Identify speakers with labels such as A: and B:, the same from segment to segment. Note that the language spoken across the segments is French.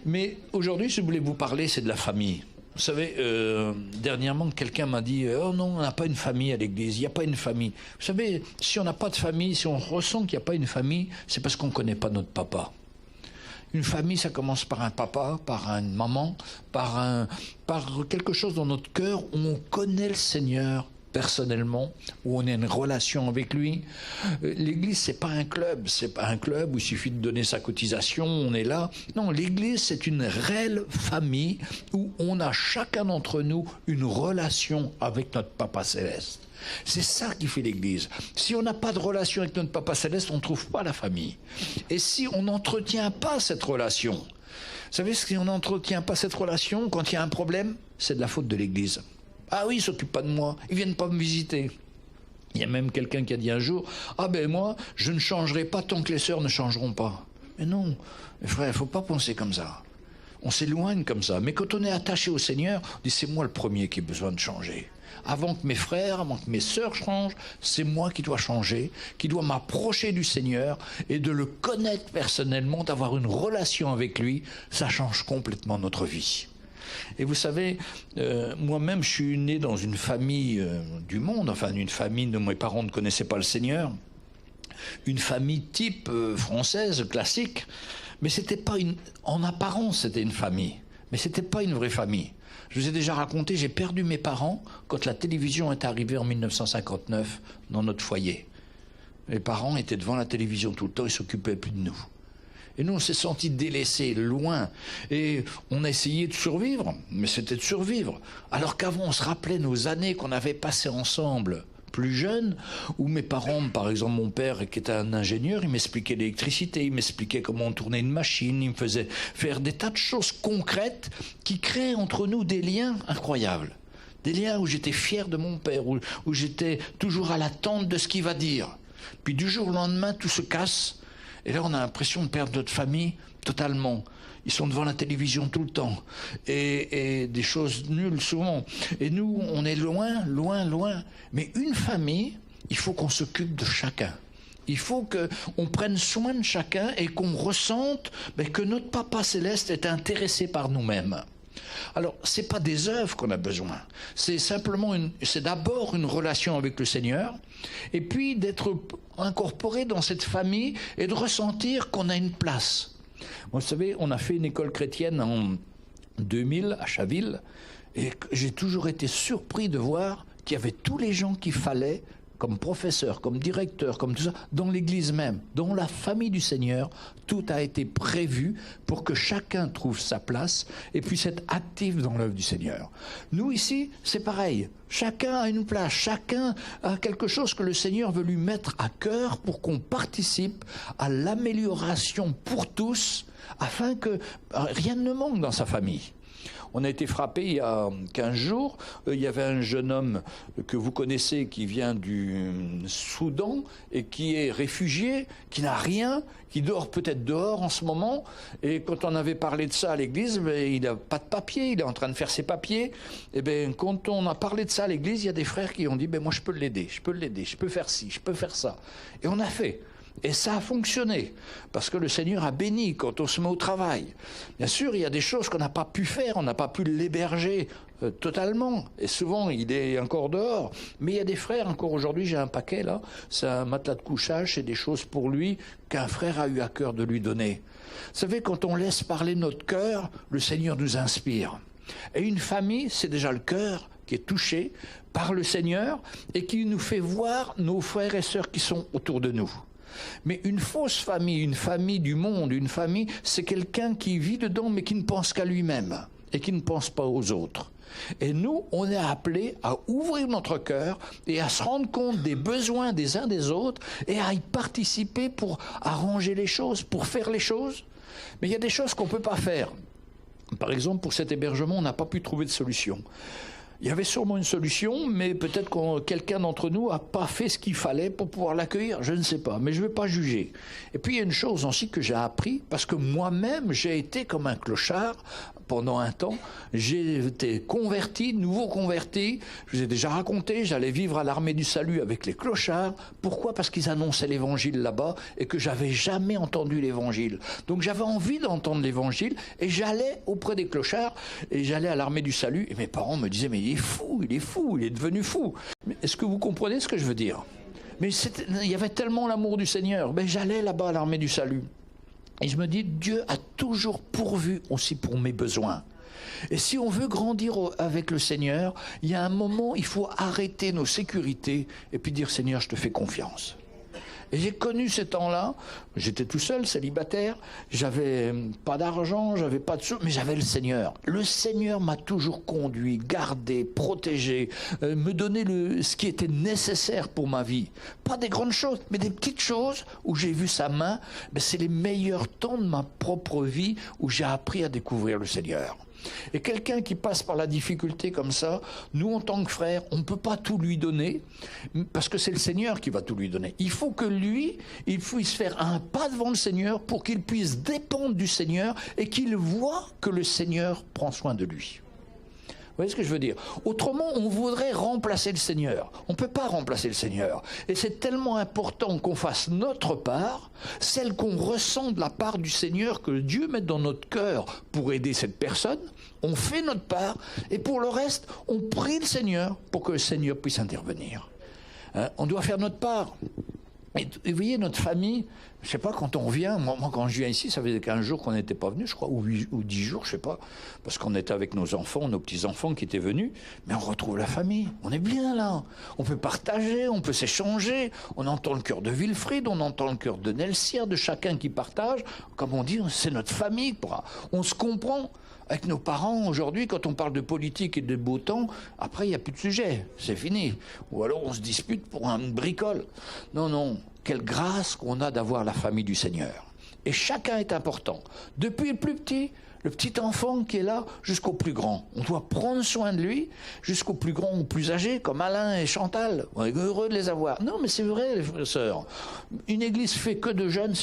A: Mais aujourd'hui, je voulais vous parler, c'est de la famille. Vous savez, dernièrement, quelqu'un m'a dit « Oh non, on n'a pas une famille à l'église, il n'y a pas une famille. » Vous savez, si on n'a pas de famille, si on ressent qu'il n'y a pas une famille, c'est parce qu'on ne connaît pas notre papa. Une famille, ça commence par un papa, par une maman, par quelque chose dans notre cœur où on connaît le Seigneur personnellement, où on a une relation avec lui. L'église, c'est pas un club où il suffit de donner sa cotisation, on est là. Non, l'église, c'est une réelle famille où on a chacun d'entre nous une relation avec notre Papa Céleste. C'est ça qui fait l'église. Si on n'a pas de relation avec notre Papa Céleste, on ne trouve pas la famille. Et si on n'entretient pas cette relation, vous savez, si on n'entretient pas cette relation, quand il y a un problème, c'est de la faute de l'église. Ah oui, ils ne s'occupent pas de moi, ils ne viennent pas me visiter. Il y a même quelqu'un qui a dit un jour, ah ben moi, je ne changerai pas tant que les sœurs ne changeront pas. Mais non, frère, il ne faut pas penser comme ça. On s'éloigne comme ça. Mais quand on est attaché au Seigneur, on dit, c'est moi le premier qui ai besoin de changer. Avant que mes frères, avant que mes sœurs changent, c'est moi qui dois changer, qui dois m'approcher du Seigneur et de le connaître personnellement, d'avoir une relation avec lui. Ça change complètement notre vie. Et vous savez, moi-même, je suis né dans une famille du monde, enfin une famille dont mes parents ne connaissaient pas le Seigneur, une famille type française, classique, mais c'était pas en apparence, c'était une famille, mais c'était pas une vraie famille. Je vous ai déjà raconté, j'ai perdu mes parents quand la télévision est arrivée en 1959 dans notre foyer. Mes parents étaient devant la télévision tout le temps, ils s'occupaient plus de nous. Et nous, on s'est sentis délaissés, loin. Et on a essayé de survivre, mais c'était de survivre. Alors qu'avant, on se rappelait nos années qu'on avait passées ensemble, plus jeunes, où mes parents, par exemple mon père, qui était un ingénieur, il m'expliquait l'électricité, il m'expliquait comment on tournait une machine, il me faisait faire des tas de choses concrètes qui créaient entre nous des liens incroyables. Des liens où j'étais fier de mon père, où j'étais toujours à l'attente de ce qu'il va dire. Puis du jour au lendemain, tout se casse. Et là, on a l'impression de perdre notre famille totalement. Ils sont devant la télévision tout le temps. Et des choses nulles souvent. Et nous, on est loin, loin, loin. Mais une famille, il faut qu'on s'occupe de chacun. Il faut qu'on prenne soin de chacun et qu'on ressente que notre Papa Céleste est intéressé par nous-mêmes. Alors, ce n'est pas des œuvres qu'on a besoin, c'est simplement c'est d'abord une relation avec le Seigneur, et puis d'être incorporé dans cette famille et de ressentir qu'on a une place. Vous savez, on a fait une école chrétienne en 2000 à Chaville, et j'ai toujours été surpris de voir qu'il y avait tous les gens qu'il fallait, comme professeur, comme directeur, comme tout ça, dans l'église même, dans la famille du Seigneur, tout a été prévu pour que chacun trouve sa place et puisse être actif dans l'œuvre du Seigneur. Nous ici, c'est pareil. Chacun a une place, chacun a quelque chose que le Seigneur veut lui mettre à cœur pour qu'on participe à l'amélioration pour tous, afin que rien ne manque dans sa famille. On a été frappé il y a 15 jours, il y avait un jeune homme que vous connaissez qui vient du Soudan et qui est réfugié, qui n'a rien, qui dort peut-être dehors en ce moment. Et quand on avait parlé de ça à l'église, il n'a pas de papier, il est en train de faire ses papiers. Et bien, quand on a parlé de ça à l'église, il y a des frères qui ont dit moi je peux l'aider, je peux faire ci, je peux faire ça. Et on a fait. Et ça a fonctionné, parce que le Seigneur a béni quand on se met au travail. Bien sûr, il y a des choses qu'on n'a pas pu faire, on n'a pas pu l'héberger totalement. Et souvent, il est encore dehors. Mais il y a des frères, encore aujourd'hui, j'ai un paquet là, c'est un matelas de couchage, c'est des choses pour lui qu'un frère a eu à cœur de lui donner. Vous savez, quand on laisse parler notre cœur, le Seigneur nous inspire. Et une famille, c'est déjà le cœur qui est touché par le Seigneur et qui nous fait voir nos frères et sœurs qui sont autour de nous. Mais une fausse famille, une famille du monde, une famille, c'est quelqu'un qui vit dedans mais qui ne pense qu'à lui-même et qui ne pense pas aux autres. Et nous, on est appelés à ouvrir notre cœur et à se rendre compte des besoins des uns des autres et à y participer pour arranger les choses, pour faire les choses. Mais il y a des choses qu'on ne peut pas faire. Par exemple, pour cet hébergement, on n'a pas pu trouver de solution. Il y avait sûrement une solution, mais peut-être que quelqu'un d'entre nous n'a pas fait ce qu'il fallait pour pouvoir l'accueillir, je ne sais pas, mais je ne vais pas juger. Et puis il y a une chose aussi que j'ai appris, parce que moi-même j'ai été comme un clochard pendant un temps, j'ai été converti, nouveau converti. Je vous ai déjà raconté, j'allais vivre à l'Armée du Salut avec les clochards. Pourquoi? Parce qu'ils annonçaient l'évangile là-bas et que j'avais jamais entendu l'évangile. Donc j'avais envie d'entendre l'évangile et j'allais auprès des clochards et j'allais à l'Armée du Salut. Et mes parents me disaient, mais il est fou, il est devenu fou. Mais est-ce que vous comprenez ce que je veux dire? Mais il y avait tellement l'amour du Seigneur. Ben, j'allais là-bas à l'Armée du Salut. Et je me dis, Dieu a toujours pourvu aussi pour mes besoins. Et si on veut grandir avec le Seigneur, il y a un moment, il faut arrêter nos sécurités et puis dire, Seigneur, je te fais confiance. Et j'ai connu ces temps-là, j'étais tout seul, célibataire, j'avais pas d'argent, j'avais pas de sous, mais j'avais le Seigneur. Le Seigneur m'a toujours conduit, gardé, protégé, me donnait ce qui était nécessaire pour ma vie. Pas des grandes choses, mais des petites choses où j'ai vu sa main. Ben, c'est les meilleurs temps de ma propre vie où j'ai appris à découvrir le Seigneur. Et quelqu'un qui passe par la difficulté comme ça, nous en tant que frères, on ne peut pas tout lui donner, parce que c'est le Seigneur qui va tout lui donner. Il faut que lui, il puisse faire un pas devant le Seigneur pour qu'il puisse dépendre du Seigneur et qu'il voit que le Seigneur prend soin de lui. Vous voyez ce que je veux dire? Autrement, on voudrait remplacer le Seigneur. On ne peut pas remplacer le Seigneur. Et c'est tellement important qu'on fasse notre part, celle qu'on ressent de la part du Seigneur, que Dieu mette dans notre cœur pour aider cette personne. On fait notre part, et pour le reste, on prie le Seigneur pour que le Seigneur puisse intervenir. On doit faire notre part. Et vous voyez, notre famille, je ne sais pas, quand on revient, moi quand je viens ici, ça faisait 15 jours qu'on n'était pas venu, je crois, ou 10 jours, je ne sais pas, parce qu'on était avec nos enfants, nos petits-enfants qui étaient venus, mais on retrouve la famille, on est bien là, on peut partager, on peut s'échanger, on entend le cœur de Wilfried, on entend le cœur de Nelsia, de chacun qui partage, comme on dit, c'est notre famille, on se comprend. Avec nos parents, aujourd'hui, quand on parle de politique et de beau temps, après, il n'y a plus de sujet. C'est fini. Ou alors, on se dispute pour une bricole. Non, non. Quelle grâce qu'on a d'avoir la famille du Seigneur. Et chacun est important. Depuis le plus petit, le petit enfant qui est là, jusqu'au plus grand. On doit prendre soin de lui, jusqu'au plus grand ou plus âgé, comme Alain et Chantal. On est heureux de les avoir. Non, mais c'est vrai, les frères et sœurs. Une église fait que de jeunes,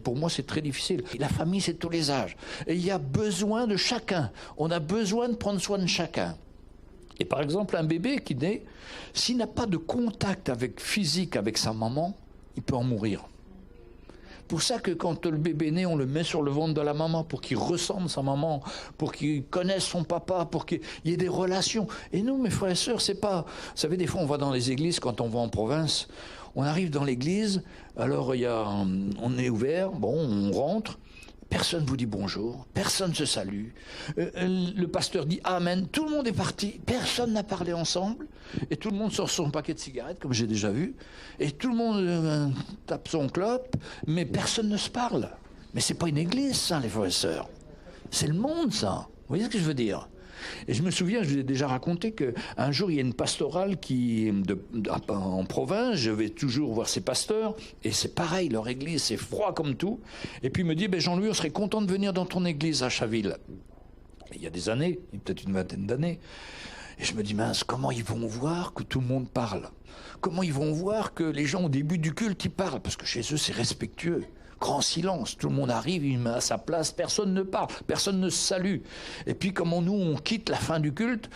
A: pour moi, c'est très difficile. Et la famille, c'est tous les âges. Et il y a besoin de chacun. On a besoin de prendre soin de chacun. Et par exemple, un bébé qui naît, s'il n'a pas de contact physique avec sa maman, il peut en mourir. Pour ça que quand le bébé naît, on le met sur le ventre de la maman pour qu'il ressemble sa maman, pour qu'il connaisse son papa, pour qu'il y ait des relations. Et nous, mes frères et sœurs, c'est pas... Vous savez, des fois, on va dans les églises, quand on va en province, on arrive dans l'église, alors on est ouvert, bon, on rentre, personne ne vous dit bonjour, personne ne se salue. Le pasteur dit Amen, tout le monde est parti, personne n'a parlé ensemble, et tout le monde sort son paquet de cigarettes, comme j'ai déjà vu, et tout le monde tape son clope, mais personne ne se parle. Mais c'est pas une église, ça, les frères et sœurs. C'est le monde, ça. Vous voyez ce que je veux dire? Et je me souviens, je vous ai déjà raconté qu'un jour, il y a une pastorale en province, je vais toujours voir ces pasteurs, et c'est pareil, leur église, c'est froid comme tout. Et puis il me dit, Jean-Louis, on serait content de venir dans ton église à Chaville. Et il y a des années, il y a peut-être une vingtaine d'années. Et je me dis, mince, comment ils vont voir que tout le monde parle? Comment ils vont voir que les gens, au début du culte, ils parlent? Parce que chez eux, c'est respectueux. Grand silence, tout le monde arrive, il met à sa place, personne ne parle, personne ne se salue. Et puis comment nous, on quitte la fin du culte,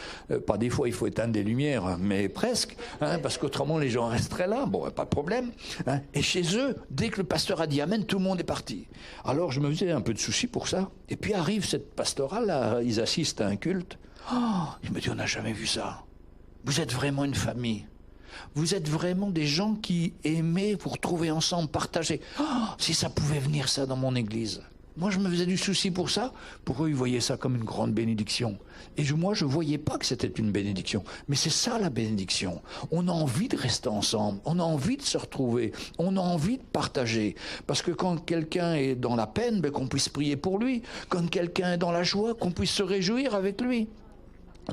A: pas des fois il faut éteindre des lumières, mais presque, parce qu'autrement les gens resteraient là, bon, pas de problème. Et chez eux, dès que le pasteur a dit Amen, tout le monde est parti. Alors je me faisais un peu de soucis pour ça. Et puis arrive cette pastorale, là, ils assistent à un culte. Oh, il me dit, on n'a jamais vu ça. Vous êtes vraiment une famille. Vous êtes vraiment des gens qui aimaient vous retrouver ensemble, partager. Oh, si ça pouvait venir ça dans mon église. Moi, je me faisais du souci pour ça. Pour eux, ils voyaient ça comme une grande bénédiction. Et moi, je ne voyais pas que c'était une bénédiction. Mais c'est ça, la bénédiction. On a envie de rester ensemble. On a envie de se retrouver. On a envie de partager. Parce que quand quelqu'un est dans la peine, qu'on puisse prier pour lui. Quand quelqu'un est dans la joie, qu'on puisse se réjouir avec lui.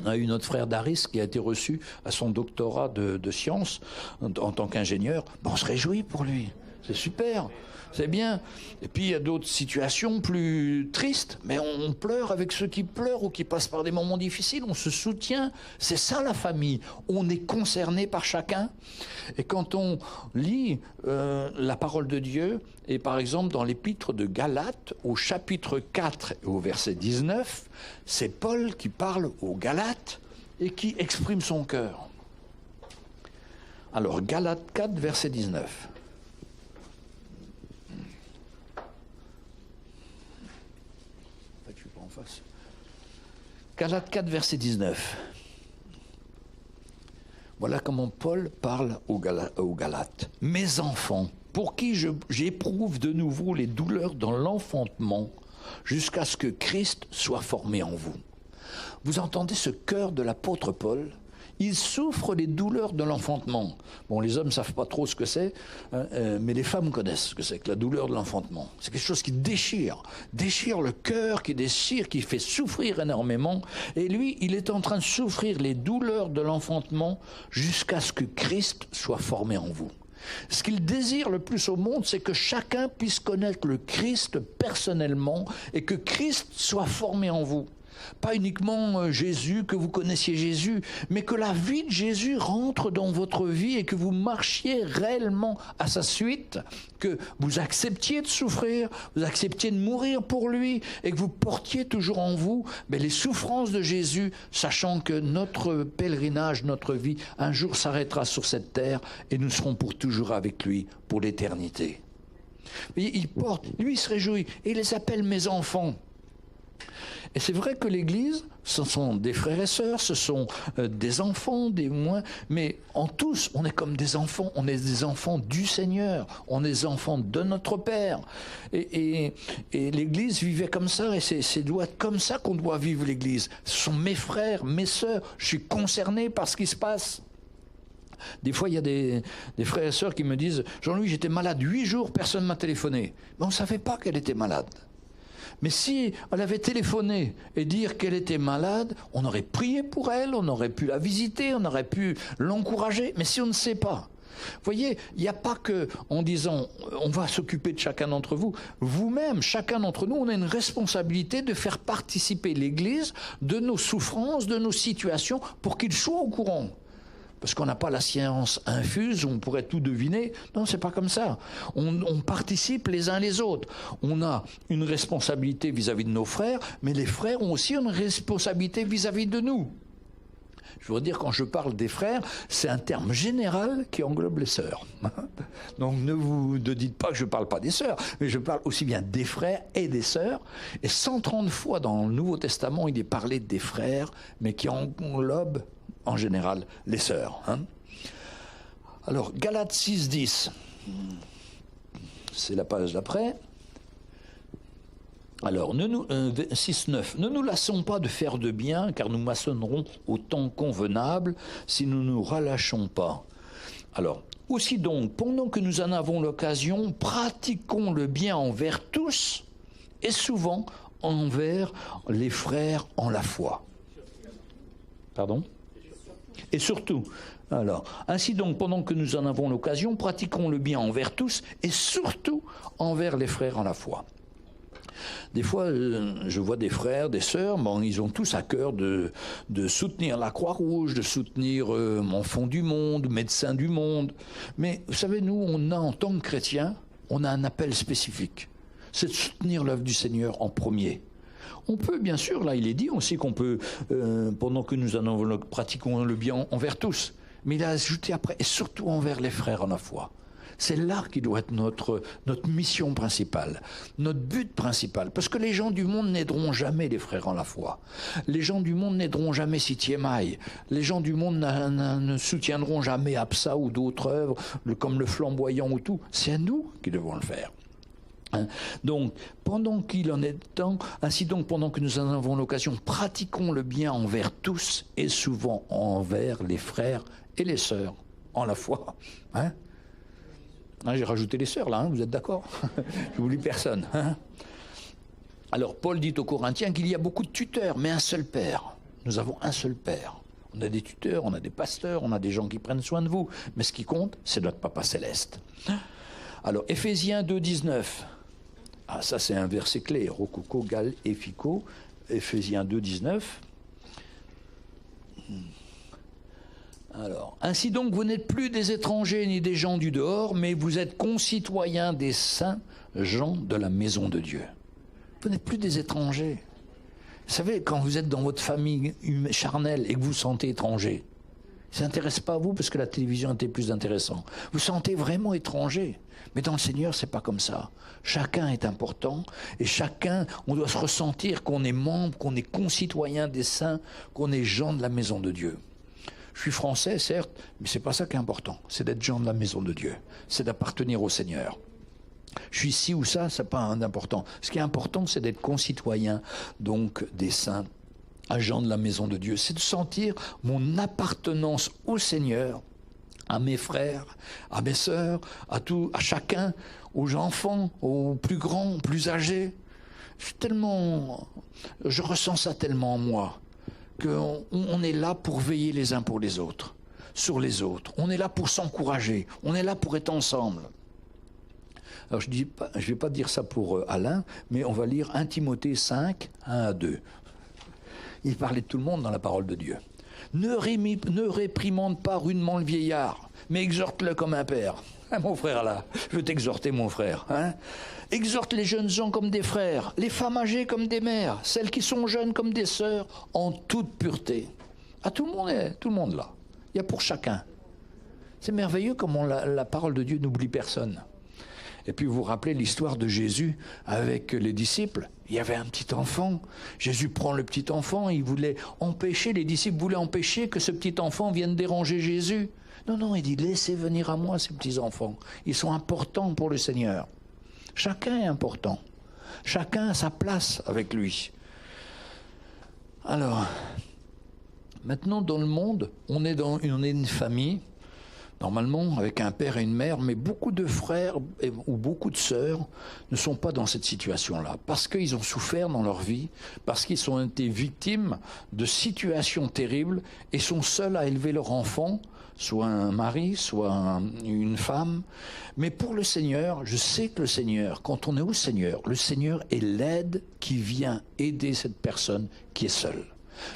A: On a eu notre frère Daris qui a été reçu à son doctorat de sciences en tant qu'ingénieur. On se réjouit pour lui. c'est super, c'est bien. Et puis il y a d'autres situations plus tristes, mais on pleure avec ceux qui pleurent ou qui passent par des moments difficiles, on se soutient. C'est ça la famille, on est concerné par chacun. Et quand on lit la parole de Dieu, et par exemple dans l'épître de Galates, au chapitre 4 et au verset 19, c'est Paul qui parle aux Galates et qui exprime son cœur. Alors, Galates 4, verset 19. Je suis pas en face. Galates 4, verset 19. Voilà comment Paul parle aux Galates. Mes enfants, pour qui j'éprouve de nouveau les douleurs dans l'enfantement, jusqu'à ce que Christ soit formé en vous. Vous entendez ce cœur de l'apôtre Paul ? Il souffre les douleurs de l'enfantement. Bon, les hommes ne savent pas trop ce que c'est, hein, mais les femmes connaissent ce que c'est que la douleur de l'enfantement. C'est quelque chose qui déchire le cœur, qui déchire, qui fait souffrir énormément. Et lui, il est en train de souffrir les douleurs de l'enfantement jusqu'à ce que Christ soit formé en vous. Ce qu'il désire le plus au monde, c'est que chacun puisse connaître le Christ personnellement et que Christ soit formé en vous. Pas uniquement Jésus, que vous connaissiez Jésus, mais que la vie de Jésus rentre dans votre vie et que vous marchiez réellement à sa suite, que vous acceptiez de souffrir, vous acceptiez de mourir pour lui et que vous portiez toujours en vous les souffrances de Jésus, sachant que notre pèlerinage, notre vie, un jour s'arrêtera sur cette terre et nous serons pour toujours avec lui pour l'éternité. Il porte, lui il se réjouit et il les appelle mes enfants. Et c'est vrai que l'Église, ce sont des frères et sœurs, ce sont des enfants, des moins, mais en tous, on est comme des enfants, on est des enfants du Seigneur, on est des enfants de notre Père. Et l'Église vivait comme ça, et c'est comme ça qu'on doit vivre l'Église. Ce sont mes frères, mes sœurs, je suis concerné par ce qui se passe. Des fois, il y a des frères et sœurs qui me disent « Jean-Louis, j'étais malade 8 jours, personne ne m'a téléphoné. » Mais on ne savait pas qu'elle était malade. Mais si elle avait téléphoné et dire qu'elle était malade, on aurait prié pour elle, on aurait pu la visiter, on aurait pu l'encourager. Mais si on ne sait pas, vous voyez, il n'y a pas que en disant on va s'occuper de chacun d'entre vous. Vous-même, chacun d'entre nous, on a une responsabilité de faire participer l'Église de nos souffrances, de nos situations, pour qu'il soit au courant. Parce qu'on n'a pas la science infuse, on pourrait tout deviner. Non, c'est pas comme ça. On participe les uns les autres. On a une responsabilité vis-à-vis de nos frères, mais les frères ont aussi une responsabilité vis-à-vis de nous. Je veux dire, quand je parle des frères, c'est un terme général qui englobe les sœurs. Donc ne dites pas que je ne parle pas des sœurs, mais je parle aussi bien des frères et des sœurs. Et 130 fois dans le Nouveau Testament, il est parlé des frères, mais qui englobent en général les sœurs. Alors, Galates 6, 10, c'est la page d'après. Alors, 6, 9, ne nous lassons pas de faire de bien, car nous maçonnerons au temps convenable si nous ne nous relâchons pas. Alors, aussi donc, pendant que nous en avons l'occasion, pratiquons le bien envers tous, et souvent envers les frères en la foi. Pardon ? Et surtout, alors, ainsi donc, pendant que nous en avons l'occasion, pratiquons le bien envers tous et surtout envers les frères en la foi. Des fois, je vois des frères, des sœurs, ils ont tous à cœur de soutenir la Croix-Rouge, de soutenir Enfants du Monde, Médecins du Monde. Mais vous savez, nous, on a en tant que chrétiens, on a un appel spécifique. C'est de soutenir l'œuvre du Seigneur en premier. On peut, bien sûr, là il est dit aussi qu'on peut, pendant que nous en pratiquons le bien envers tous, mais il a ajouté après, et surtout envers les frères en la foi. C'est là qui doit être notre mission principale, notre but principal. Parce que les gens du monde n'aideront jamais les frères en la foi. Les gens du monde n'aideront jamais Sitiemaï. Les gens du monde ne soutiendront jamais Absa ou d'autres œuvres, comme le Flamboyant ou tout. C'est à nous qui devons le faire. Donc, pendant qu'il en est temps, ainsi donc, pendant que nous en avons l'occasion, pratiquons le bien envers tous et souvent envers les frères et les sœurs en la foi. J'ai rajouté les sœurs là, vous êtes d'accord? Je n'oublie personne. Alors, Paul dit aux Corinthiens qu'il y a beaucoup de tuteurs, mais un seul Père. Nous avons un seul Père. On a des tuteurs, on a des pasteurs, on a des gens qui prennent soin de vous, mais ce qui compte, c'est notre Papa Céleste. Alors, Éphésiens 2, 19. Ah, ça c'est un verset clé. Rococo, gal, effico. Éphésiens 2, 19. Alors, ainsi donc, vous n'êtes plus des étrangers ni des gens du dehors, mais vous êtes concitoyens des saints gens de la maison de Dieu. Vous n'êtes plus des étrangers. Vous savez, quand vous êtes dans votre famille charnelle et que vous vous sentez étranger, ça n'intéresse pas à vous parce que la télévision était plus intéressante. Vous vous sentez vraiment étranger. Mais dans le Seigneur, c'est pas comme ça. Chacun est important et chacun, on doit se ressentir qu'on est membre, qu'on est concitoyen des saints, qu'on est gens de la maison de Dieu. Je suis français, certes, mais c'est pas ça qui est important. C'est d'être gens de la maison de Dieu. C'est d'appartenir au Seigneur. Je suis ci ou ça, c'est pas important. Ce qui est important, c'est d'être concitoyen, donc des saints, agents de la maison de Dieu. C'est de sentir mon appartenance au Seigneur, à mes frères, à mes sœurs, à chacun, aux enfants, aux plus grands, aux plus âgés. Je ressens ça tellement en moi, qu'on est là pour veiller les uns pour les autres, sur les autres. On est là pour s'encourager, on est là pour être ensemble. Alors je ne vais pas dire ça pour Alain, mais on va lire 1 Timothée 5, 1 à 2. Il parlait de tout le monde dans la parole de Dieu. Ne réprimande pas rudement le vieillard, mais exhorte-le comme un père. Hein, mon frère là, je veux t'exhorter mon frère. Hein. Exhorte les jeunes gens comme des frères, les femmes âgées comme des mères, celles qui sont jeunes comme des sœurs, en toute pureté. Ah, tout le monde là. Il y a pour chacun. C'est merveilleux comment la parole de Dieu n'oublie personne. Et puis vous vous rappelez l'histoire de Jésus avec les disciples. Il y avait un petit enfant. Jésus prend le petit enfant. Les disciples voulaient empêcher que ce petit enfant vienne déranger Jésus. Non, il dit, laissez venir à moi ces petits enfants. Ils sont importants pour le Seigneur. Chacun est important. Chacun a sa place avec lui. Alors, maintenant dans le monde, on est une famille. Normalement, avec un père et une mère, mais beaucoup de frères ou beaucoup de sœurs ne sont pas dans cette situation-là, parce qu'ils ont souffert dans leur vie, parce qu'ils ont été victimes de situations terribles et sont seuls à élever leur enfant, soit un mari, soit une femme. Mais pour le Seigneur, je sais que le Seigneur, quand on est au Seigneur, le Seigneur est l'aide qui vient aider cette personne qui est seule.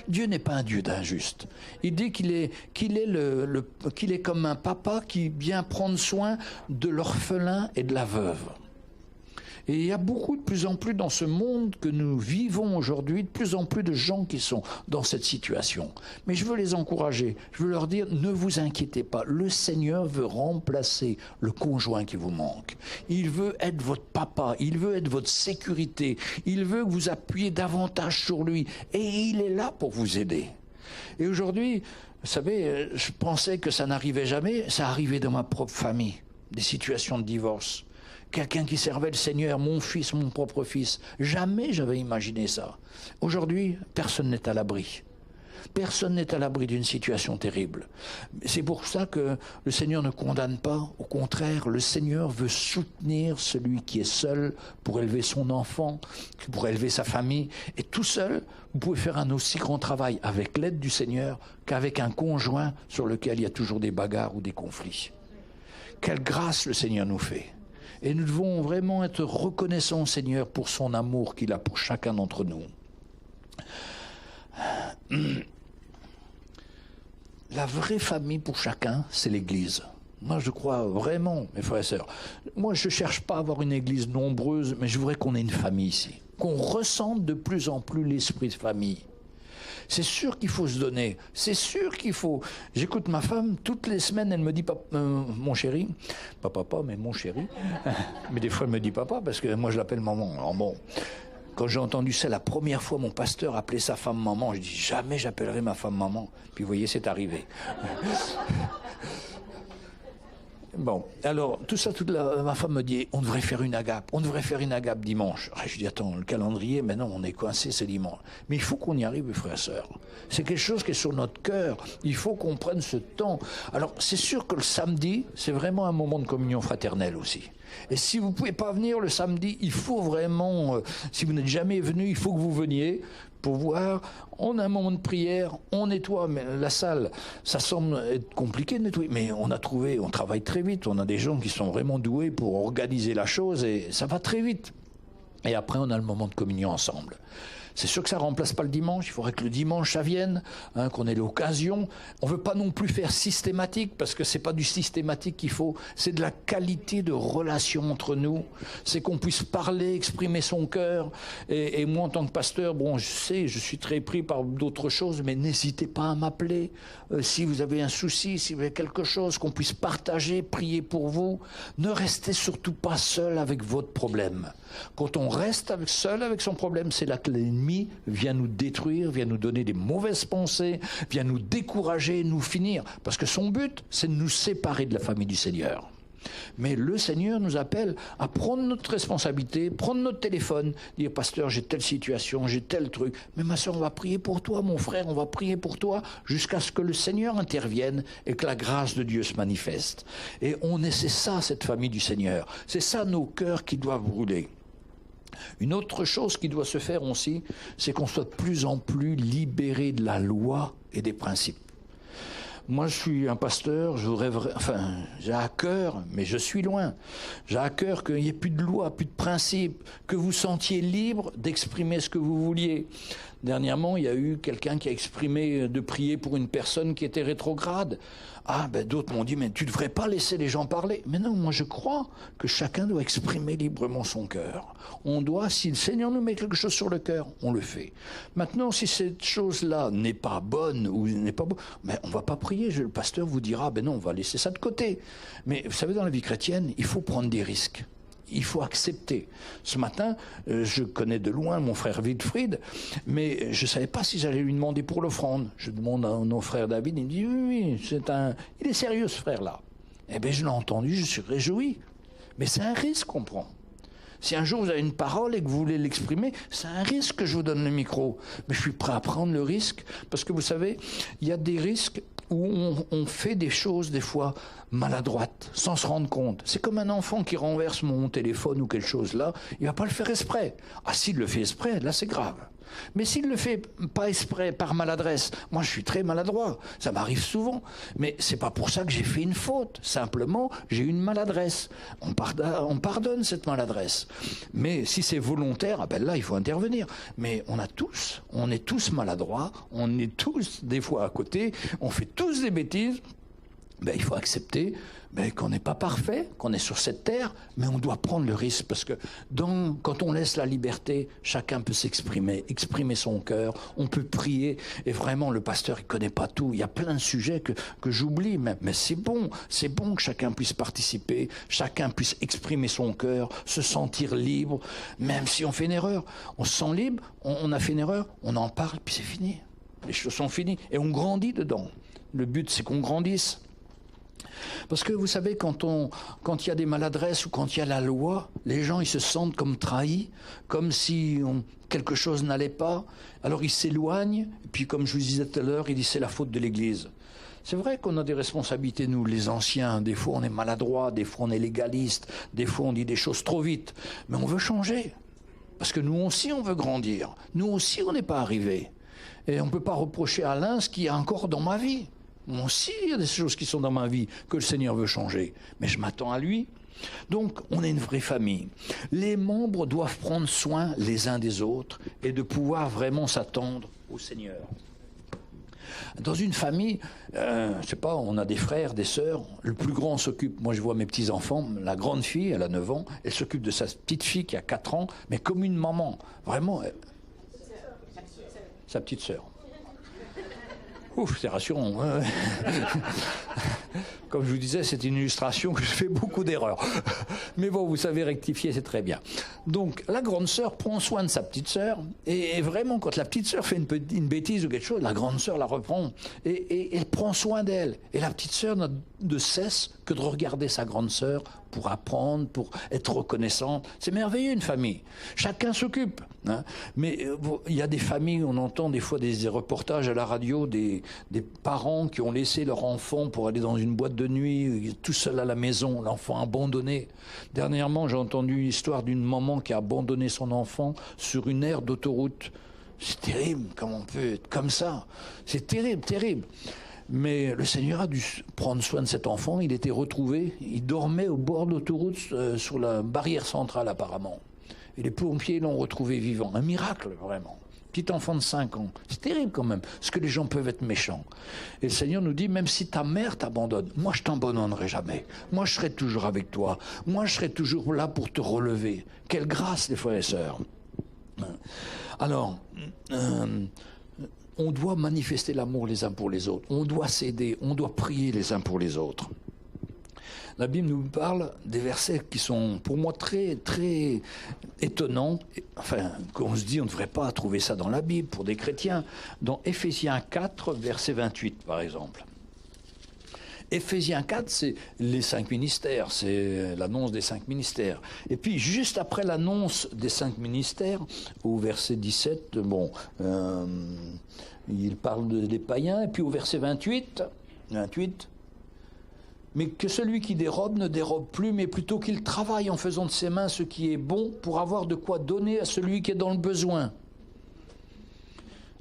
A: Dieu n'est pas un Dieu d'injuste. Il dit qu'il est comme un papa qui vient prendre soin de l'orphelin et de la veuve. Et il y a de plus en plus dans ce monde que nous vivons aujourd'hui, de plus en plus de gens qui sont dans cette situation. Mais je veux les encourager, je veux leur dire, ne vous inquiétez pas, le Seigneur veut remplacer le conjoint qui vous manque. Il veut être votre papa, il veut être votre sécurité, il veut que vous appuyez davantage sur lui, et il est là pour vous aider. Et aujourd'hui, vous savez, je pensais que ça n'arrivait jamais, ça arrivait dans ma propre famille, des situations de divorce. Quelqu'un qui servait le Seigneur, mon fils, mon propre fils. Jamais j'avais imaginé ça. Aujourd'hui, personne n'est à l'abri. Personne n'est à l'abri d'une situation terrible. C'est pour ça que le Seigneur ne condamne pas. Au contraire, le Seigneur veut soutenir celui qui est seul pour élever son enfant, pour élever sa famille. Et tout seul, vous pouvez faire un aussi grand travail avec l'aide du Seigneur qu'avec un conjoint sur lequel il y a toujours des bagarres ou des conflits. Quelle grâce le Seigneur nous fait. Et nous devons vraiment être reconnaissants au Seigneur pour son amour qu'il a pour chacun d'entre nous. La vraie famille pour chacun, c'est l'Église. Moi, je crois vraiment, mes frères et sœurs. Moi, je ne cherche pas à avoir une Église nombreuse, mais je voudrais qu'on ait une famille ici. Qu'on ressente de plus en plus l'esprit de famille. C'est sûr qu'il faut se donner. C'est sûr qu'il faut... J'écoute ma femme, toutes les semaines, elle me dit, mon chéri, pas papa, mais mon chéri. Mais des fois, elle me dit papa, parce que moi, je l'appelle maman. Alors bon, quand j'ai entendu ça, la première fois, mon pasteur appelait sa femme maman, je dis, jamais j'appellerai ma femme maman. Puis vous voyez, c'est arrivé. Bon, alors, tout ça, ma femme me dit, on devrait faire une agape dimanche. Je dis, attends, le calendrier, mais non, on est coincé, c'est dimanche. Mais il faut qu'on y arrive, mes frères et sœurs. C'est quelque chose qui est sur notre cœur. Il faut qu'on prenne ce temps. Alors, c'est sûr que le samedi, c'est vraiment un moment de communion fraternelle aussi. Et si vous ne pouvez pas venir le samedi, il faut vraiment, si vous n'êtes jamais venu, il faut que vous veniez pour voir. On a un moment de prière, on nettoie la salle. Ça semble être compliqué de nettoyer, mais on travaille très vite. On a des gens qui sont vraiment doués pour organiser la chose et ça va très vite. Et après, on a le moment de communion ensemble. C'est sûr que ça ne remplace pas le dimanche, il faudrait que le dimanche ça vienne, qu'on ait l'occasion. On ne veut pas non plus faire systématique, parce que ce n'est pas du systématique qu'il faut, c'est de la qualité de relation entre nous, c'est qu'on puisse parler, exprimer son cœur. Et moi en tant que pasteur, bon je sais, je suis très pris par d'autres choses, mais n'hésitez pas à m'appeler si vous avez un souci, si vous avez quelque chose, qu'on puisse partager, prier pour vous. Ne restez surtout pas seul avec votre problème. Quand on reste seul avec son problème, c'est là que l'ennemi vient nous détruire, vient nous donner des mauvaises pensées, vient nous décourager, nous finir. Parce que son but, c'est de nous séparer de la famille du Seigneur. Mais le Seigneur nous appelle à prendre notre responsabilité, prendre notre téléphone, dire « Pasteur, j'ai telle situation, j'ai tel truc. Mais ma soeur, on va prier pour toi, mon frère, on va prier pour toi, jusqu'à ce que le Seigneur intervienne et que la grâce de Dieu se manifeste. » Et c'est ça, cette famille du Seigneur. C'est ça, nos cœurs qui doivent brûler. Une autre chose qui doit se faire aussi, c'est qu'on soit de plus en plus libéré de la loi et des principes. Moi, je suis un pasteur, j'ai à cœur, mais je suis loin. J'ai à cœur qu'il n'y ait plus de loi, plus de principes, que vous sentiez libre d'exprimer ce que vous vouliez. Dernièrement, il y a eu quelqu'un qui a exprimé de prier pour une personne qui était rétrograde. D'autres m'ont dit, mais tu ne devrais pas laisser les gens parler. Mais non, moi je crois que chacun doit exprimer librement son cœur. Si le Seigneur nous met quelque chose sur le cœur, on le fait. Maintenant, si cette chose-là n'est pas bonne ou n'est pas bonne, on ne va pas prier. Le pasteur vous dira, non, on va laisser ça de côté. Mais vous savez, dans la vie chrétienne, il faut prendre des risques. Il faut accepter. Ce matin, je connais de loin mon frère Wilfried, mais je ne savais pas si j'allais lui demander pour l'offrande. Je demande à mon frère David, il me dit oui, il est sérieux ce frère-là. Eh bien, je l'ai entendu, je suis réjoui. Mais c'est un risque qu'on prend. Si un jour vous avez une parole et que vous voulez l'exprimer, c'est un risque que je vous donne le micro. Mais je suis prêt à prendre le risque, parce que vous savez, il y a des risques où on fait des choses des fois maladroites, sans se rendre compte. C'est comme un enfant qui renverse mon téléphone ou quelque chose là, il ne va pas le faire exprès. S'il le fait exprès, là c'est grave. Mais s'il ne le fait pas exprès, par maladresse, moi je suis très maladroit, ça m'arrive souvent, mais c'est pas pour ça que j'ai fait une faute, simplement j'ai eu une maladresse. On pardonne cette maladresse. Mais si c'est volontaire, là il faut intervenir. Mais on est tous maladroits, on est tous des fois à côté, on fait tous des bêtises. Il faut accepter qu'on n'est pas parfait, qu'on est sur cette terre, mais on doit prendre le risque, parce que quand on laisse la liberté, chacun peut s'exprimer, exprimer son cœur, on peut prier, et vraiment le pasteur il connaît pas tout, il y a plein de sujets que j'oublie, mais c'est bon que chacun puisse participer, chacun puisse exprimer son cœur, se sentir libre, même si on fait une erreur, on se sent libre, on a fait une erreur, on en parle, puis c'est fini, les choses sont finies, et on grandit dedans. Le but c'est qu'on grandisse. Parce que vous savez, quand il y a des maladresses ou quand il y a la loi, les gens ils se sentent comme trahis, comme si quelque chose n'allait pas. Alors ils s'éloignent, et puis comme je vous disais tout à l'heure, ils disent c'est la faute de l'Église. C'est vrai qu'on a des responsabilités, nous, les anciens. Des fois on est maladroit, des fois on est légaliste, des fois on dit des choses trop vite. Mais on veut changer. Parce que nous aussi on veut grandir. Nous aussi on n'est pas arrivés. Et on ne peut pas reprocher à l'un ce qu'il y a encore dans ma vie. Moi aussi, il y a des choses qui sont dans ma vie que le Seigneur veut changer. Mais je m'attends à lui. Donc, on est une vraie famille. Les membres doivent prendre soin les uns des autres et de pouvoir vraiment s'attendre au Seigneur. Dans une famille, on a des frères, des sœurs. Le plus grand s'occupe, moi je vois mes petits-enfants, la grande fille, elle a 9 ans, elle s'occupe de sa petite fille qui a 4 ans, mais comme une maman. Vraiment, sa petite sœur. Ouf, c'est rassurant. Comme je vous disais, c'est une illustration que je fais beaucoup d'erreurs. Mais bon, vous savez rectifier, c'est très bien. Donc, la grande sœur prend soin de sa petite sœur. Et vraiment, quand la petite sœur fait une bêtise ou quelque chose, la grande sœur la reprend. Et elle prend soin d'elle. Et la petite sœur n'a de cesse que de regarder sa grande sœur pour apprendre, pour être reconnaissante. C'est merveilleux, une famille. Chacun s'occupe. Mais il y a des familles, on entend des fois des reportages à la radio, des parents qui ont laissé leur enfant pour aller dans une boîte de de nuit, tout seul à la maison, l'enfant abandonné. Dernièrement, j'ai entendu l'histoire d'une maman qui a abandonné son enfant sur une aire d'autoroute. C'est terrible, comment on peut être comme ça? C'est terrible, terrible. Mais le Seigneur a dû prendre soin de cet enfant. Il était retrouvé, il dormait au bord de l'autoroute sur la barrière centrale apparemment. Et les pompiers l'ont retrouvé vivant. Un miracle, vraiment. Petit enfant de 5 ans. C'est terrible quand même, parce que les gens peuvent être méchants. Et le Seigneur nous dit, même si ta mère t'abandonne, moi je t'abandonnerai jamais. Moi je serai toujours avec toi. Moi je serai toujours là pour te relever. Quelle grâce, les frères et sœurs. Alors, on doit manifester l'amour les uns pour les autres. On doit s'aider, on doit prier les uns pour les autres. La Bible nous parle des versets qui sont pour moi très, très étonnants. Enfin, qu'on se dit, on ne devrait pas trouver ça dans la Bible pour des chrétiens. Dans Éphésiens 4, verset 28, par exemple. Éphésiens 4, c'est les 5 ministères, c'est l'annonce des 5 ministères. Et puis, juste après l'annonce des 5 ministères, au verset 17, il parle des païens. Et puis au verset 28, mais que celui qui dérobe ne dérobe plus, mais plutôt qu'il travaille en faisant de ses mains ce qui est bon pour avoir de quoi donner à celui qui est dans le besoin.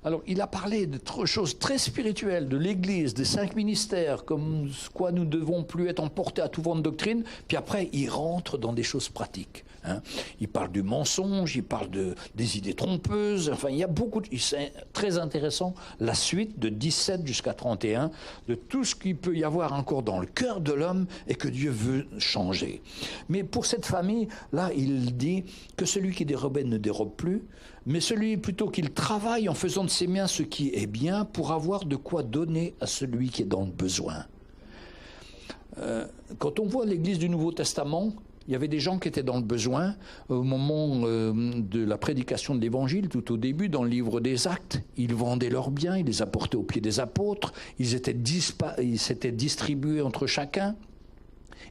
A: Alors, il a parlé de choses très spirituelles, de l'Église, des 5 ministères, comme quoi nous ne devons plus être emportés à tout vent de doctrine, puis après, il rentre dans des choses pratiques. Il parle du mensonge, il parle des idées trompeuses, enfin, il y a beaucoup c'est très intéressant, la suite de 17 jusqu'à 31, de tout ce qu'il peut y avoir encore dans le cœur de l'homme et que Dieu veut changer. Mais pour cette famille, là, il dit que celui qui dérobe ne dérobe plus, mais celui plutôt qu'il travaille en faisant de ses mains ce qui est bien pour avoir de quoi donner à celui qui est dans le besoin. Quand on voit l'Église du Nouveau Testament, il y avait des gens qui étaient dans le besoin au moment de la prédication de l'Évangile, tout au début, dans le livre des Actes. Ils vendaient leurs biens, ils les apportaient aux pieds des apôtres, ils s'étaient distribués entre chacun.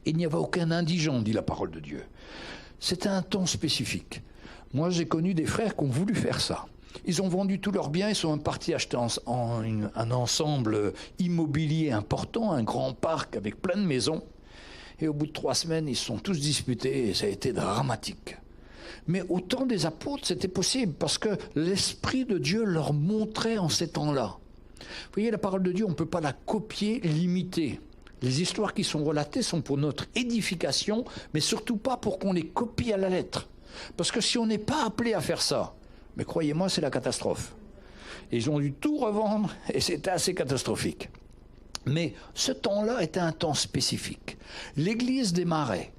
A: Il n'y avait aucun indigent, dit la parole de Dieu. C'était un temps spécifique. Moi, j'ai connu des frères qui ont voulu faire ça. Ils ont vendu tous leurs biens, ils sont partis acheter un ensemble immobilier important, un grand parc avec plein de maisons. Et au bout de 3 semaines, ils se sont tous disputés et ça a été dramatique. Mais au temps des apôtres, c'était possible parce que l'Esprit de Dieu leur montrait en ces temps-là. Vous voyez, la parole de Dieu, on ne peut pas la copier, l'imiter. Les histoires qui sont relatées sont pour notre édification, mais surtout pas pour qu'on les copie à la lettre. Parce que si on n'est pas appelé à faire ça, mais croyez-moi, c'est la catastrophe. Et ils ont dû tout revendre et c'était assez catastrophique. Mais ce temps-là était un temps spécifique. L'Église démarrait.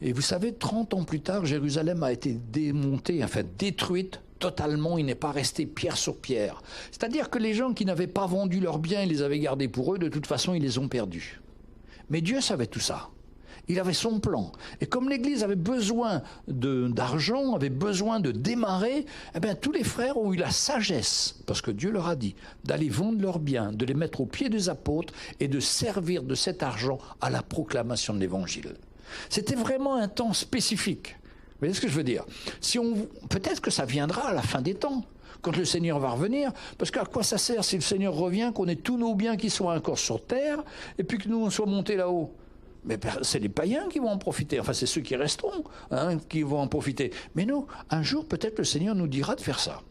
A: Et vous savez, 30 ans plus tard, Jérusalem a été démontée, enfin détruite totalement. Il n'est pas resté pierre sur pierre. C'est-à-dire que les gens qui n'avaient pas vendu leurs biens, ils les avaient gardés pour eux, de toute façon, ils les ont perdus. Mais Dieu savait tout ça. Il avait son plan. Et comme l'Église avait besoin d'argent, avait besoin de démarrer, eh bien, tous les frères ont eu la sagesse, parce que Dieu leur a dit, d'aller vendre leurs biens, de les mettre aux pieds des apôtres et de servir de cet argent à la proclamation de l'Évangile. C'était vraiment un temps spécifique. Vous voyez ce que je veux dire? Peut-être que ça viendra à la fin des temps, quand le Seigneur va revenir, parce qu'à quoi ça sert si le Seigneur revient, qu'on ait tous nos biens qui soient encore sur terre, et puis que nous, on soit montés là-haut? Mais c'est les païens qui vont en profiter. Enfin, c'est ceux qui resteront qui vont en profiter. Mais nous, un jour, peut-être le Seigneur nous dira de faire ça.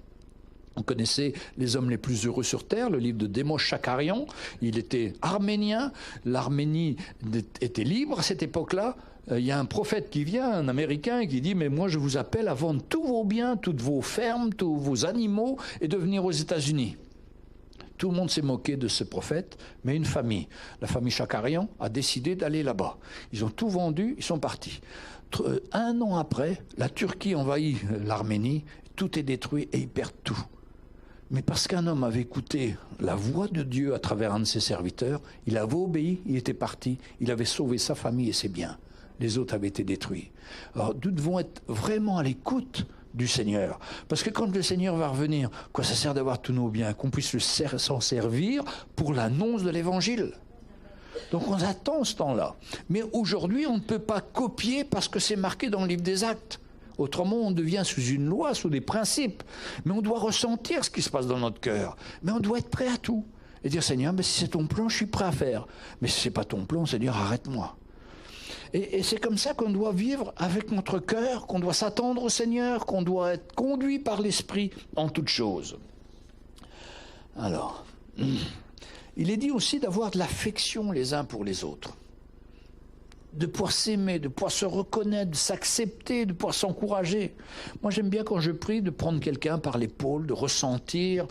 A: On connaissait les hommes les plus heureux sur terre, le livre de Démos Chakarian. Il était arménien. L'Arménie était libre à cette époque-là. Il y a un prophète qui vient, un Américain, qui dit « Mais moi, je vous appelle à vendre tous vos biens, toutes vos fermes, tous vos animaux et de venir aux États-Unis. » Tout le monde s'est moqué de ce prophète, mais une famille, la famille Chakarian, a décidé d'aller là-bas. Ils ont tout vendu, ils sont partis. 1 an après, la Turquie envahit l'Arménie, tout est détruit et ils perdent tout. Mais parce qu'un homme avait écouté la voix de Dieu à travers un de ses serviteurs, il avait obéi, il était parti, il avait sauvé sa famille et ses biens. Les autres avaient été détruits. Alors nous devons être vraiment à l'écoute du Seigneur. Parce que quand le Seigneur va revenir, quoi ça sert d'avoir tous nos biens? Qu'on puisse s'en servir pour l'annonce de l'Évangile. Donc on attend ce temps-là. Mais aujourd'hui, on ne peut pas copier parce que c'est marqué dans le livre des Actes. Autrement, on devient sous une loi, sous des principes. Mais on doit ressentir ce qui se passe dans notre cœur. Mais on doit être prêt à tout. et dire, Seigneur, mais si c'est ton plan, je suis prêt à faire. Mais si ce n'est pas ton plan, Seigneur, arrête-moi. Et c'est comme ça qu'on doit vivre avec notre cœur, qu'on doit s'attendre au Seigneur, qu'on doit être conduit par l'Esprit en toutes choses. Alors, il est dit aussi d'avoir de l'affection les uns pour les autres, de pouvoir s'aimer, de pouvoir se reconnaître, de s'accepter, de pouvoir s'encourager. Moi, j'aime bien quand je prie de prendre quelqu'un par l'épaule, de ressentir,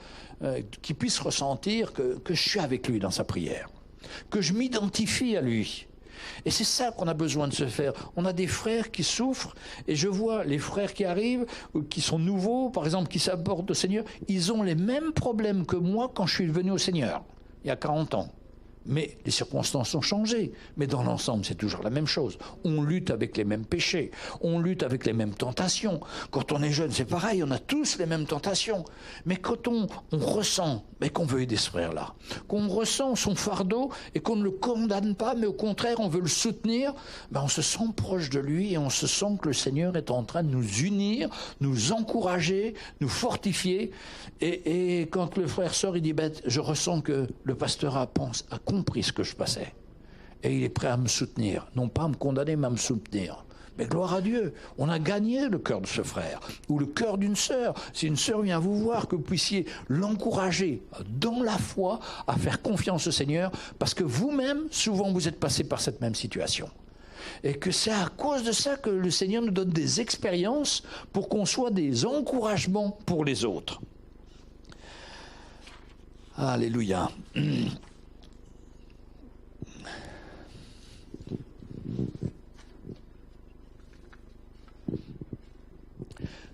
A: qu'il puisse ressentir que je suis avec lui dans sa prière, que je m'identifie à lui. Et c'est ça qu'on a besoin de se faire. On a des frères qui souffrent, et je vois les frères qui arrivent, qui sont nouveaux, par exemple, qui s'abordent au Seigneur, ils ont les mêmes problèmes que moi quand je suis venu au Seigneur, il y a 40 ans. Mais les circonstances ont changé. Mais dans l'ensemble, c'est toujours la même chose. On lutte avec les mêmes péchés. On lutte avec les mêmes tentations. Quand on est jeune, c'est pareil. On a tous les mêmes tentations. Mais quand on ressent qu'on veut aider ce frère-là, qu'on ressent son fardeau et qu'on ne le condamne pas, mais au contraire, on veut le soutenir, on se sent proche de lui et on se sent que le Seigneur est en train de nous unir, nous encourager, nous fortifier. Et quand le frère sort, il dit, je ressens que le pasteur a compris ce que je passais. Et il est prêt à me soutenir. Non pas à me condamner, mais à me soutenir. Mais gloire à Dieu, on a gagné le cœur de ce frère, ou le cœur d'une sœur. Si une sœur vient vous voir, que vous puissiez l'encourager dans la foi à faire confiance au Seigneur, parce que vous-même, souvent, vous êtes passé par cette même situation. Et que c'est à cause de ça que le Seigneur nous donne des expériences pour qu'on soit des encouragements pour les autres. Alléluia.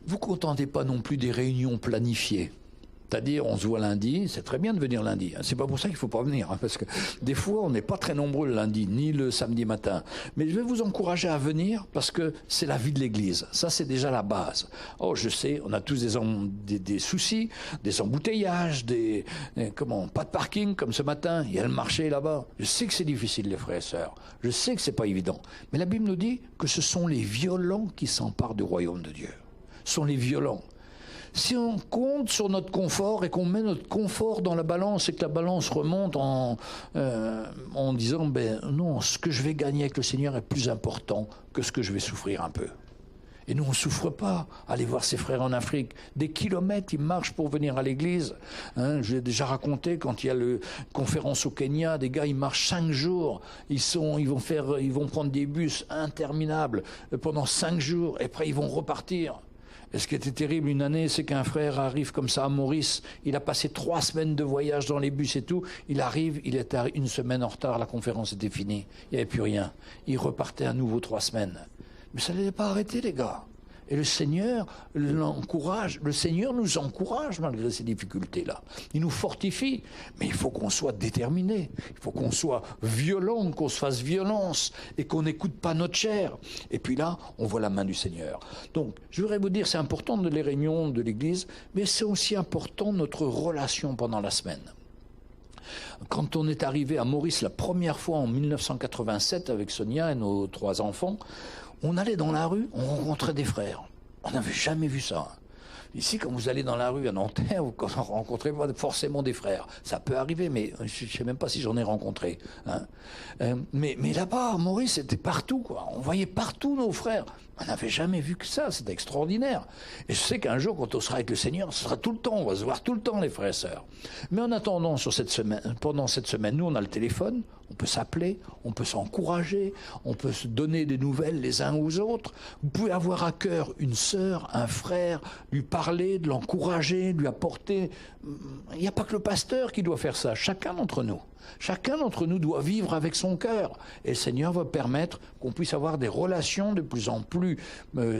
A: Vous ne contentez pas non plus des réunions planifiées. C'est-à-dire, on se voit lundi, c'est très bien de venir lundi. C'est pas pour ça qu'il ne faut pas venir, parce que des fois, on n'est pas très nombreux le lundi, ni le samedi matin. Mais je vais vous encourager à venir, parce que c'est la vie de l'Église. Ça, c'est déjà la base. Oh, je sais, on a tous des soucis, des embouteillages, pas de parking, comme ce matin, il y a le marché là-bas. Je sais que c'est difficile, les frères et sœurs. Je sais que c'est pas évident. Mais la Bible nous dit que ce sont les violents qui s'emparent du royaume de Dieu. Ce sont les violents. Si on compte sur notre confort et qu'on met notre confort dans la balance et que la balance remonte en disant non, ce que je vais gagner avec le Seigneur est plus important que ce que je vais souffrir un peu. Et nous, on ne souffre pas. Allez voir ses frères en Afrique. Des kilomètres, ils marchent pour venir à l'église. J'ai déjà raconté, quand il y a la conférence au Kenya, des gars, ils marchent 5 jours. Ils vont prendre des bus interminables pendant 5 jours. Et après, ils vont repartir. Et ce qui était terrible une année, c'est qu'un frère arrive comme ça à Maurice. Il a passé 3 semaines de voyage dans les bus et tout. Il arrive, il était 1 semaine en retard, la conférence était finie. Il n'y avait plus rien. Il repartait à nouveau 3 semaines. Mais ça n'allait pas arrêter, les gars. Et le Seigneur l'encourage. Le Seigneur nous encourage malgré ces difficultés-là. Il nous fortifie. Mais il faut qu'on soit déterminé. Il faut qu'on soit violent, qu'on se fasse violence et qu'on n'écoute pas notre chair. Et puis là, on voit la main du Seigneur. Donc, je voudrais vous dire, c'est important les réunions de l'Église, mais c'est aussi important notre relation pendant la semaine. Quand on est arrivé à Maurice la première fois en 1987 avec Sonia et nos 3 enfants, on allait dans la rue, on rencontrait des frères. On n'avait jamais vu ça. Ici, quand vous allez dans la rue à Nanterre, vous ne rencontrez pas forcément des frères. Ça peut arriver, mais je ne sais même pas si j'en ai rencontré. Mais là-bas, à Maurice, c'était partout, quoi. On voyait partout nos frères. On n'avait jamais vu que ça, c'était extraordinaire. Et je sais qu'un jour, quand on sera avec le Seigneur, ce sera tout le temps, on va se voir tout le temps, les frères et sœurs. Mais en attendant, pendant cette semaine, nous, on a le téléphone, on peut s'appeler, on peut s'encourager, on peut se donner des nouvelles les uns aux autres. Vous pouvez avoir à cœur une sœur, un frère, lui parler, de l'encourager, de lui apporter. Il n'y a pas que le pasteur qui doit faire ça, chacun d'entre nous. Chacun d'entre nous doit vivre avec son cœur. Et le Seigneur va permettre qu'on puisse avoir des relations de plus en plus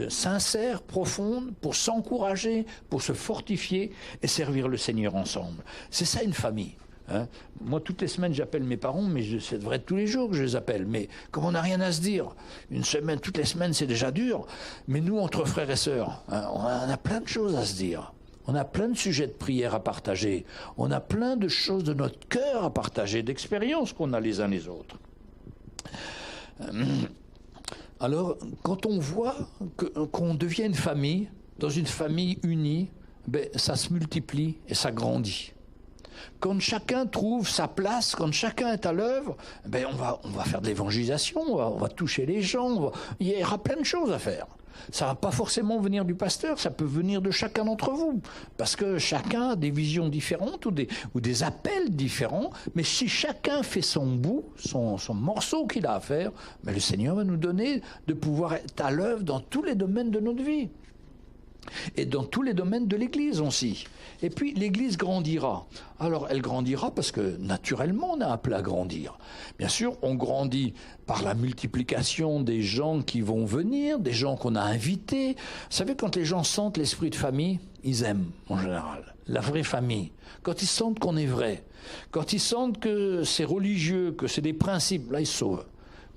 A: sincères, profondes, pour s'encourager, pour se fortifier et servir le Seigneur ensemble. C'est ça une famille. Moi, toutes les semaines, j'appelle mes parents, mais ça devrait être tous les jours que je les appelle. Mais comme on n'a rien à se dire, une semaine, toutes les semaines, c'est déjà dur. Mais nous, entre frères et sœurs, on a plein de choses à se dire. On a plein de sujets de prière à partager. On a plein de choses de notre cœur à partager, d'expériences qu'on a les uns les autres. Alors, quand on voit qu'on devient une famille, dans une famille unie, ça se multiplie et ça grandit. Quand chacun trouve sa place, quand chacun est à l'œuvre, ben on va faire de l'évangélisation, on va toucher les gens, il y aura plein de choses à faire. Ça ne va pas forcément venir du pasteur, ça peut venir de chacun d'entre vous. Parce que chacun a des visions différentes ou des appels différents. Mais si chacun fait son bout, son morceau qu'il a à faire, ben le Seigneur va nous donner de pouvoir être à l'œuvre dans tous les domaines de notre vie. Et dans tous les domaines de l'Église aussi. Et puis l'Église grandira. Alors elle grandira parce que naturellement on a appelé à grandir. Bien sûr, on grandit par la multiplication des gens qui vont venir, des gens qu'on a invités. Vous savez, quand les gens sentent l'esprit de famille, ils aiment en général. La vraie famille. Quand ils sentent qu'on est vrai. Quand ils sentent que c'est religieux, que c'est des principes, là ils se sauvent.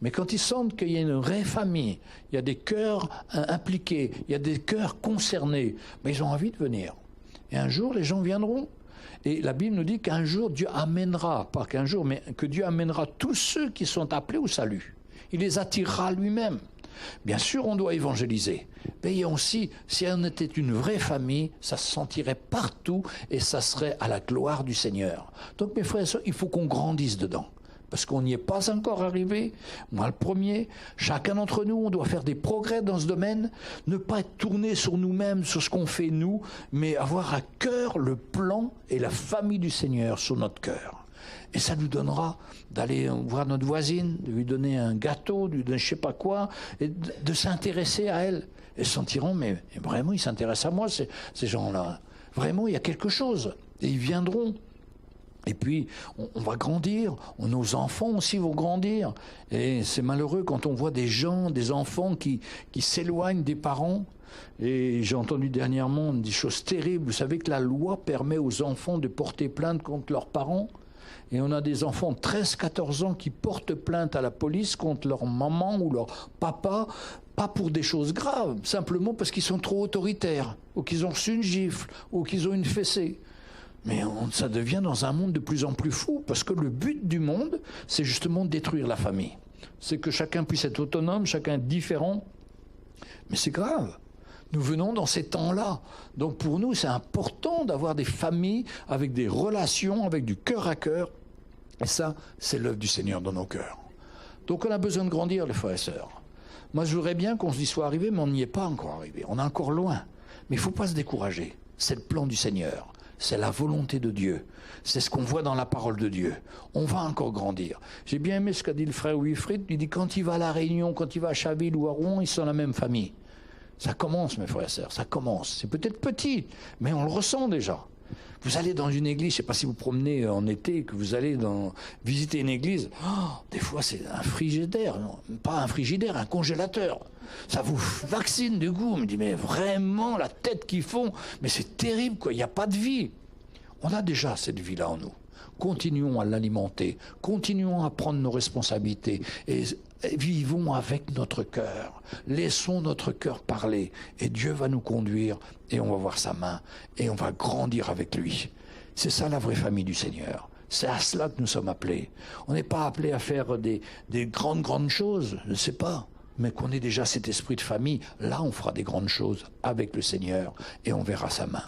A: Mais quand ils sentent qu'il y a une vraie famille, il y a des cœurs impliqués, il y a des cœurs concernés, mais ils ont envie de venir. Et un jour, les gens viendront. Et la Bible nous dit qu'un jour, Dieu amènera, pas qu'un jour, mais que Dieu amènera tous ceux qui sont appelés au salut. Il les attirera lui-même. Bien sûr, on doit évangéliser. Mais aussi, si on était une vraie famille, ça se sentirait partout et ça serait à la gloire du Seigneur. Donc, mes frères et sœurs, il faut qu'on grandisse dedans. Parce qu'on n'y est pas encore arrivé. Moi, le premier, chacun d'entre nous, on doit faire des progrès dans ce domaine, ne pas être tourné sur nous-mêmes, sur ce qu'on fait nous, mais avoir à cœur le plan et la famille du Seigneur sur notre cœur. Et ça nous donnera d'aller voir notre voisine, de lui donner un gâteau, de lui donner je sais pas quoi, et de s'intéresser à elle. Et se sentiront, mais vraiment, ils s'intéressent à moi, ces gens-là. Vraiment, il y a quelque chose. Et ils viendront. Et puis, on va grandir, nos enfants aussi vont grandir. Et c'est malheureux quand on voit des gens, des enfants qui s'éloignent des parents. Et j'ai entendu dernièrement des choses terribles. Vous savez que la loi permet aux enfants de porter plainte contre leurs parents. Et on a des enfants de 13-14 ans qui portent plainte à la police contre leur maman ou leur papa, pas pour des choses graves, simplement parce qu'ils sont trop autoritaires, ou qu'ils ont reçu une gifle, ou qu'ils ont une fessée. Mais ça devient dans un monde de plus en plus fou, parce que le but du monde, c'est justement de détruire la famille. C'est que chacun puisse être autonome, chacun différent. Mais c'est grave. Nous venons dans ces temps-là. Donc pour nous, c'est important d'avoir des familles avec des relations, avec du cœur à cœur. Et ça, c'est l'œuvre du Seigneur dans nos cœurs. Donc on a besoin de grandir, les frères et sœurs. Moi, je voudrais bien qu'on y soit arrivé, mais on n'y est pas encore arrivé. On est encore loin. Mais il ne faut pas se décourager. C'est le plan du Seigneur. C'est la volonté de Dieu. C'est ce qu'on voit dans la parole de Dieu. On va encore grandir. J'ai bien aimé ce qu'a dit le frère Wilfried. Il dit quand il va à La Réunion, quand il va à Chaville ou à Rouen, ils sont la même famille. Ça commence, mes frères et sœurs, ça commence. C'est peut-être petit, mais on le ressent déjà. Vous allez dans une église, je ne sais pas si vous promenez en été, que vous allez visiter une église, des fois c'est un frigidaire, non, pas un frigidaire, un congélateur. Ça vous vaccine du goût. On me dit, mais vraiment, la tête qu'ils font, mais c'est terrible, quoi. Il n'y a pas de vie. On a déjà cette vie-là en nous. Continuons à l'alimenter, continuons à prendre nos responsabilités et vivons avec notre cœur. Laissons notre cœur parler et Dieu va nous conduire et on va voir sa main et on va grandir avec lui. C'est ça la vraie famille du Seigneur. C'est à cela que nous sommes appelés. On n'est pas appelés à faire des grandes choses, je ne sais pas. Mais qu'on ait déjà cet esprit de famille, là on fera des grandes choses avec le Seigneur et on verra sa main.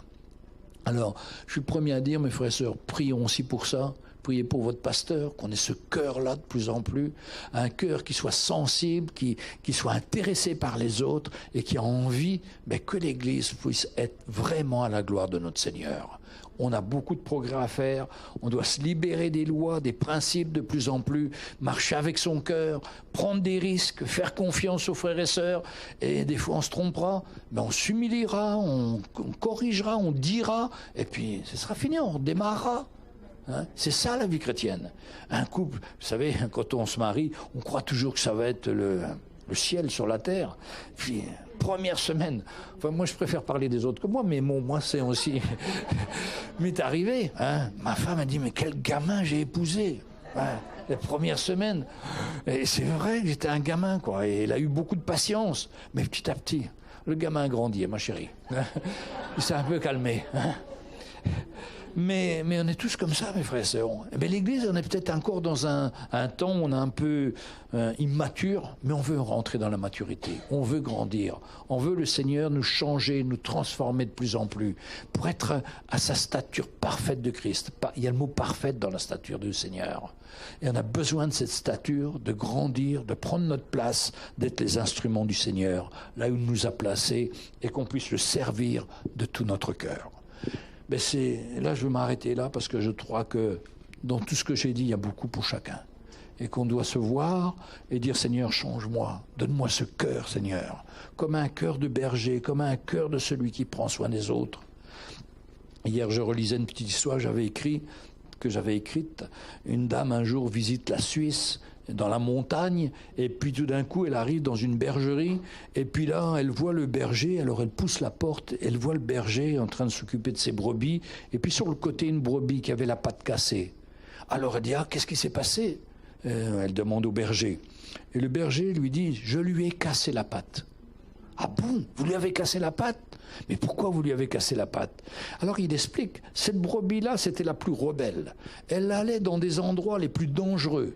A: Alors, je suis le premier à dire, mes frères et sœurs, prions aussi pour ça. Priez pour votre pasteur, qu'on ait ce cœur-là de plus en plus, un cœur qui soit sensible, qui soit intéressé par les autres et qui a envie que l'Église puisse être vraiment à la gloire de notre Seigneur. On a beaucoup de progrès à faire, on doit se libérer des lois, des principes de plus en plus, marcher avec son cœur, prendre des risques, faire confiance aux frères et sœurs, et des fois on se trompera, mais on s'humiliera, on corrigera, on dira, et puis ce sera fini, on redémarrera. Hein? C'est ça la vie chrétienne. Un couple, vous savez, quand on se marie, on croit toujours que ça va être le ciel sur la terre. Puis, première semaine, enfin moi je préfère parler des autres que moi, mais bon, moi c'est aussi m'est arrivé. Hein? Ma femme a dit, mais quel gamin j'ai épousé. Hein? La première semaine. Et c'est vrai que j'étais un gamin, quoi. Et elle a eu beaucoup de patience. Mais petit à petit, le gamin a grandi, ma chérie. Il s'est un peu calmé. Hein? Mais on est tous comme ça, mes frères et sœurs. L'Église, on est peut-être encore dans un temps où on est un peu immature, mais on veut rentrer dans la maturité. On veut grandir. On veut le Seigneur nous changer, nous transformer de plus en plus pour être à sa stature parfaite de Christ. Il y a le mot parfaite dans la stature du Seigneur. Et on a besoin de cette stature, de grandir, de prendre notre place, d'être les instruments du Seigneur, là où il nous a placés, et qu'on puisse le servir de tout notre cœur. Là, je vais m'arrêter là parce que je crois que dans tout ce que j'ai dit, il y a beaucoup pour chacun. Et qu'on doit se voir et dire, Seigneur, change-moi, donne-moi ce cœur, Seigneur, comme un cœur de berger, comme un cœur de celui qui prend soin des autres. Hier, je relisais une petite histoire que j'avais écrite. Une dame, un jour, visite la Suisse, dans la montagne, et puis tout d'un coup elle arrive dans une bergerie, et puis là elle voit le berger, alors elle pousse la porte, elle voit le berger en train de s'occuper de ses brebis, et puis sur le côté une brebis qui avait la patte cassée. Alors elle dit, qu'est-ce qui s'est passé? Elle demande au berger, et le berger lui dit, je lui ai cassé la patte. Ah bon, vous lui avez cassé la patte? Mais pourquoi vous lui avez cassé la patte? Alors il explique, cette brebis-là, c'était la plus rebelle. Elle allait dans des endroits les plus dangereux.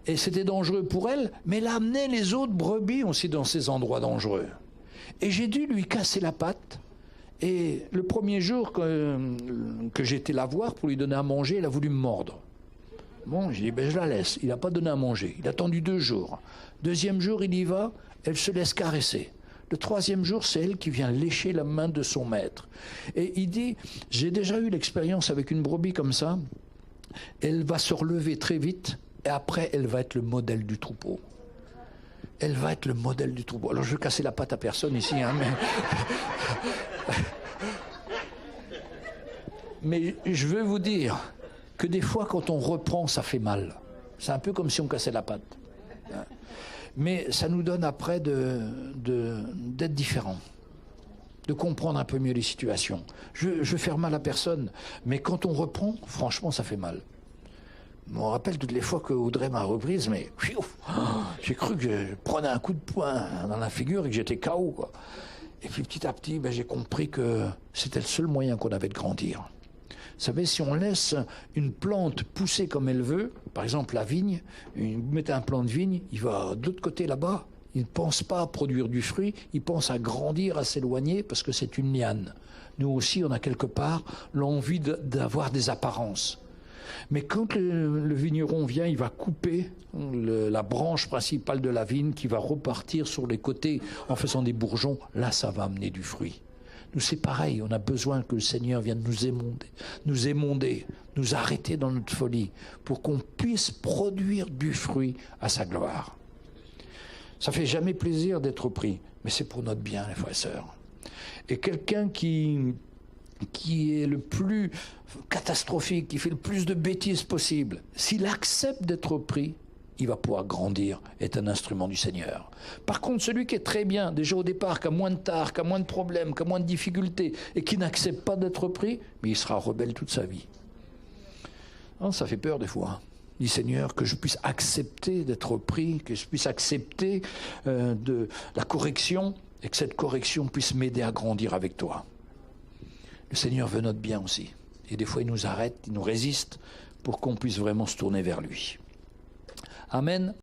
A: Et c'était dangereux pour elle, mais elle amenait les autres brebis aussi dans ces endroits dangereux. Et j'ai dû lui casser la patte. Et le premier jour que j'étais la voir pour lui donner à manger, elle a voulu me mordre. Bon, j'ai dit, je la laisse. Il n'a pas donné à manger. Il a attendu 2 jours. 2e jour, il y va, elle se laisse caresser. Le 3e jour, c'est elle qui vient lécher la main de son maître. Et il dit, j'ai déjà eu l'expérience avec une brebis comme ça. Elle va se relever très vite. Et après, elle va être le modèle du troupeau. Elle va être le modèle du troupeau. Alors, je ne veux casser la patte à personne ici, mais je veux vous dire que des fois, quand on reprend, ça fait mal. C'est un peu comme si on cassait la patte. Mais ça nous donne après d'être différents, de comprendre un peu mieux les situations. Je veux faire mal à personne, mais quand on reprend, franchement, ça fait mal. Je me rappelle toutes les fois que Audrey m'a reprise, mais j'ai cru que je prenais un coup de poing dans la figure et que j'étais KO, quoi. Et puis petit à petit, j'ai compris que c'était le seul moyen qu'on avait de grandir. Vous savez, si on laisse une plante pousser comme elle veut, par exemple la vigne, vous mettez un plant de vigne, il va de l'autre côté là-bas, il ne pense pas à produire du fruit, il pense à grandir, à s'éloigner, parce que c'est une liane. Nous aussi, on a quelque part l'envie d'avoir des apparences. Mais quand le vigneron vient, il va couper la branche principale de la vigne qui va repartir sur les côtés en faisant des bourgeons. Là, ça va amener du fruit. Nous, c'est pareil. On a besoin que le Seigneur vienne nous émonder, nous arrêter dans notre folie pour qu'on puisse produire du fruit à sa gloire. Ça fait jamais plaisir d'être pris, mais c'est pour notre bien, les frères et sœurs. Et quelqu'un qui est le plus catastrophique, qui fait le plus de bêtises possible, s'il accepte d'être pris, il va pouvoir grandir, être un instrument du Seigneur. Par contre, celui qui est très bien, déjà au départ, qui a moins de tard, qui a moins de problèmes, qui a moins de difficultés, et qui n'accepte pas d'être pris, mais il sera rebelle toute sa vie. Ça fait peur des fois. Dis Seigneur, que je puisse accepter d'être pris, que je puisse accepter de la correction, et que cette correction puisse m'aider à grandir avec toi. Le Seigneur veut notre bien aussi. Et des fois, il nous arrête, il nous résiste pour qu'on puisse vraiment se tourner vers lui. Amen.